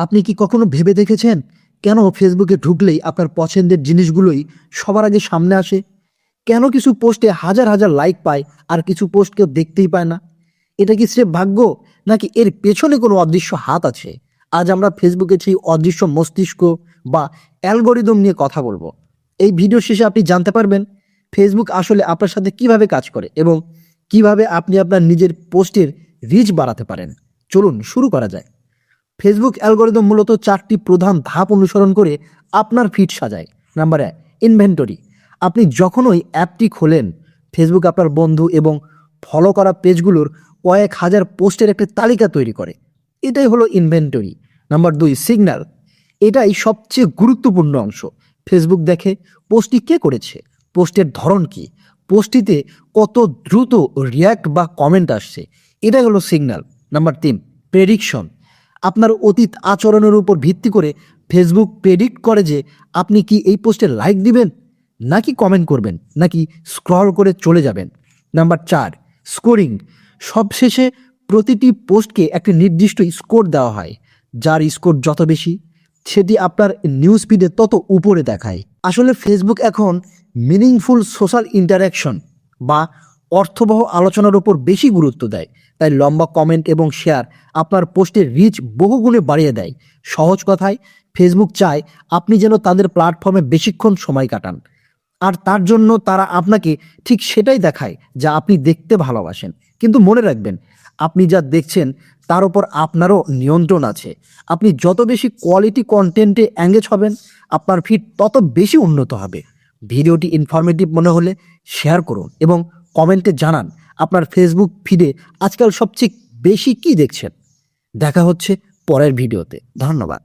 আপনি কি কখনো ভেবে দেখেছেন কেন ফেসবুকে ঢুকলেই আপনার পছন্দের জিনিসগুলোই সবার আগে সামনে আসে? কেন কিছু পোস্টে হাজার হাজার লাইক পায় আর কিছু পোস্ট কেউ দেখতেই পায় না? এটা কি স্রেফ ভাগ্য, নাকি এর পেছনে কোনো অদৃশ্য হাত আছে? আজ আমরা ফেসবুকে সেই অদৃশ্য মস্তিষ্ক বা অ্যালগরিদম নিয়ে কথা বলবো। এই ভিডিও শেষে আপনি জানতে পারবেন ফেসবুক আসলে আপনার সাথে কিভাবে কাজ করে এবং কিভাবে আপনি আপনার নিজের পোস্টের রিচ বাড়াতে পারেন। চলুন শুরু করা যায়। ফেসবুক অ্যালগরিদম মূলত চারটি প্রধান ধাপ অনুসরণ করে আপনার ফিড সাজায়। Number 1, inventory. আপনি যখন ওই অ্যাপটি খোলেন, ফেসবুক আপনার বন্ধু এবং ফলো করা পেজগুলোর কয়েক হাজার পোস্টের একটা তালিকা তৈরি করে। এটাই হলো ইনভেন্টরি। Number 2, signal. এটাই সবচেয়ে গুরুত্বপূর্ণ অংশ। ফেসবুক দেখে পোস্টটি কে করেছে, পোস্টের ধরন কি, পোস্টটিতে কত দ্রুত রিয়্যাক্ট বা কমেন্ট আসছে। এটাই হলো সিগন্যাল। Number 3, prediction. আপনার অতীত আচরণের উপর ভিত্তি করে ফেসবুক প্রেডিক্ট করে যে আপনি কি এই পোস্টে লাইক দিবেন, নাকি কমেন্ট করবেন, নাকি স্ক্রল করে চলে যাবেন। Number 4, scoring. সবশেষে প্রতিটি পোস্টকে একটি নির্দিষ্ট স্কোর দেওয়া হয়। যার স্কোর যত বেশি, সেটি আপনার নিউজ ফিডে তত উপরে দেখায়। আসলে ফেসবুক এখন মিনিংফুল সোশ্যাল ইন্টারাকশন বা অর্থবহ আলোচনার উপর বেশি গুরুত্ব দেয়। তাই লম্বা কমেন্ট এবং শেয়ার আপনার পোস্টের রিচ বহুগুণে বাড়িয়ে দেয়। সহজ কথায়, ফেসবুক চায় আপনি যেন তাদের প্ল্যাটফর্মে বেশিক্ষণ সময় কাটান, আর তার জন্য তারা আপনাকে ঠিক সেটাই দেখায় যা আপনি দেখতে ভালোবাসেন। কিন্তু মনে রাখবেন, আপনি যা দেখছেন তার উপর আপনারও নিয়ন্ত্রণ আছে। আপনি যত বেশি কোয়ালিটি কন্টেন্টে এঙ্গেজ হবেন, আপনার ফিড তত বেশি উন্নত হবে। ভিডিওটি ইনফরমেটিভ মনে হলে শেয়ার করুন এবং কমেন্টে জানান আপনার ফেসবুক ফিডে আজকাল সবচেয়ে বেশি কি দেখছেন। দেখা হচ্ছে পরের ভিডিওতে। ধন্যবাদ।